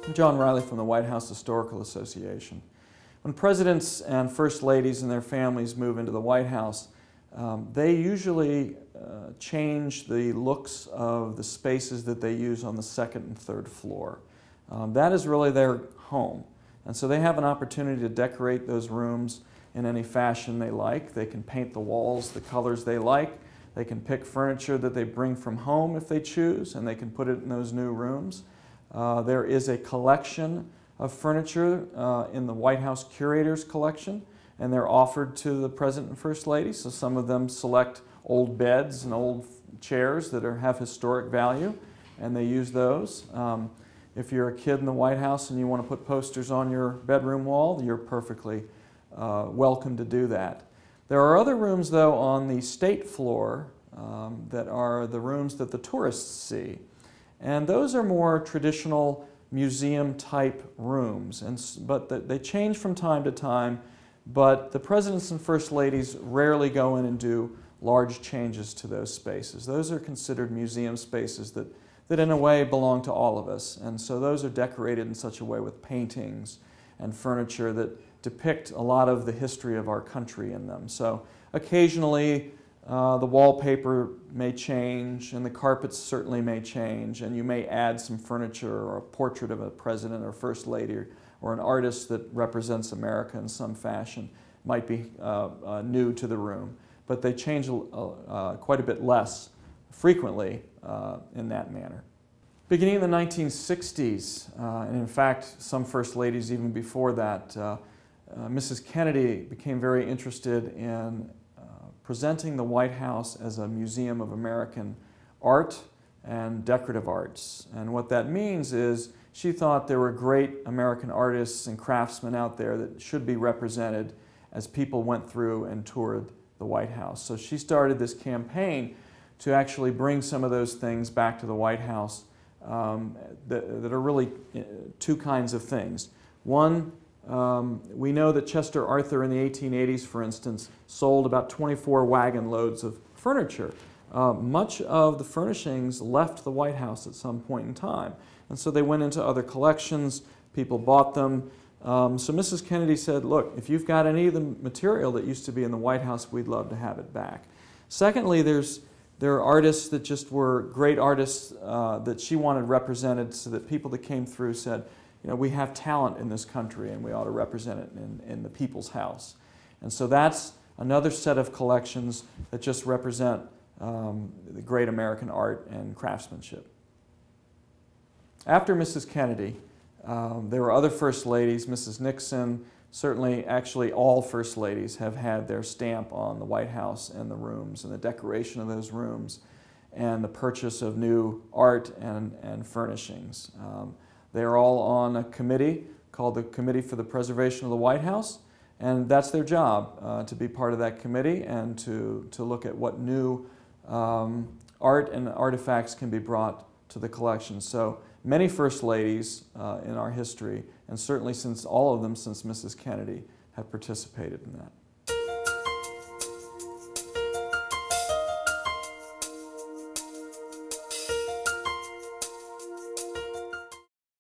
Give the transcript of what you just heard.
I'm John Riley from the White House Historical Association. When presidents and first ladies and their families move into the White House, they usually change the looks of the spaces that they use on the second and third floor. That is really their home. And so they have an opportunity to decorate those rooms in any fashion they like. They can paint the walls the colors they like. They can pick furniture that they bring from home if they choose, and they can put it in those new rooms. There is a collection of furniture in the White House Curators Collection, and they're offered to the President and First Lady. So some of them select old beds and old chairs that have historic value, and they use those. If you're a kid in the White House and you want to put posters on your bedroom wall, you're perfectly welcome to do that. There are other rooms, though, on the state floor that are the rooms that the tourists see. And those are more traditional museum-type rooms, but they change from time to time, but the presidents and first ladies rarely go in and do large changes to those spaces. Those are considered museum spaces that in a way belong to all of us, and so those are decorated in such a way with paintings and furniture that depict a lot of the history of our country in them. So occasionally the wallpaper may change, and the carpets certainly may change, and you may add some furniture or a portrait of a president or first lady or an artist that represents America in some fashion might be new to the room. But they change quite a bit less frequently in that manner. Beginning in the 1960s, and in fact some first ladies even before that, Mrs. Kennedy became very interested in presenting the White House as a museum of American art and decorative arts. And what that means is she thought there were great American artists and craftsmen out there that should be represented as people went through and toured the White House. So she started this campaign to actually bring some of those things back to the White House that are really two kinds of things. One, we know that Chester Arthur in the 1880s, for instance, sold about 24 wagon loads of furniture. Much of the furnishings left the White House at some point in time, and so they went into other collections, people bought them. So Mrs. Kennedy said, look, if you've got any of the material that used to be in the White House, we'd love to have it back. Secondly, there are artists that just were great artists that she wanted represented, so that people that came through said, you know, we have talent in this country and we ought to represent it in the people's house. And so that's another set of collections that just represent the great American art and craftsmanship. After Mrs. Kennedy, there were other first ladies. Mrs. Nixon, certainly actually all first ladies have had their stamp on the White House and the rooms and the decoration of those rooms and the purchase of new art and furnishings. They're all on a committee called the Committee for the Preservation of the White House, and that's their job, to be part of that committee and to look at what new art and artifacts can be brought to the collection. So many first ladies in our history, and certainly since all of them since Mrs. Kennedy, have participated in that.